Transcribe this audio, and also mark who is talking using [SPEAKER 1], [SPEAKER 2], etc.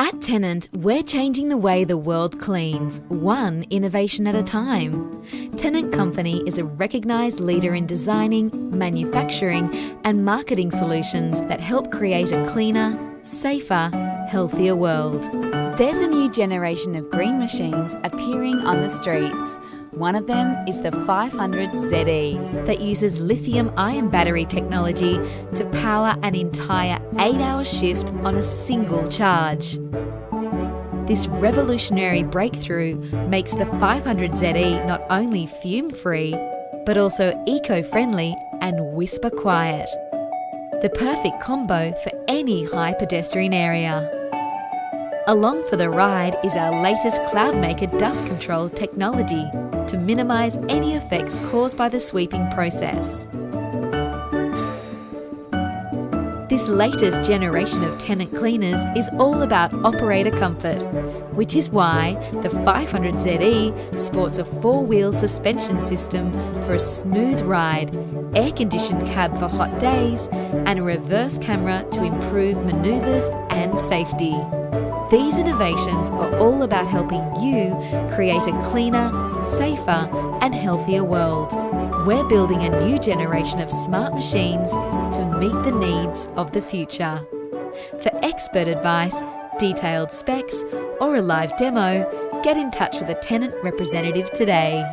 [SPEAKER 1] At Tennant, we're changing the way the world cleans, one innovation at a time. Tennant Company is a recognised leader in designing, manufacturing and marketing solutions that help create a cleaner, safer, healthier world.
[SPEAKER 2] There's a new generation of green machines appearing on the streets. One of them is the 500ZE.
[SPEAKER 1] That uses lithium-ion battery technology to power an entire 8-hour shift on a single charge. This revolutionary breakthrough makes the 500ZE not only fume-free, but also eco-friendly and whisper quiet. The perfect combo for any high pedestrian area. Along for the ride is our latest Cloudmaker dust control technology to minimise any effects caused by the sweeping process. This latest generation of Tennant cleaners is all about operator comfort, which is why the 500ZE sports a 4-wheel suspension system for a smooth ride, air-conditioned cab for hot days, and a reverse camera to improve manoeuvres and safety. These innovations are all about helping you create a cleaner, safer and healthier world. We're building a new generation of smart machines to meet the needs of the future. For expert advice, detailed specs or a live demo, get in touch with a Tennant representative today.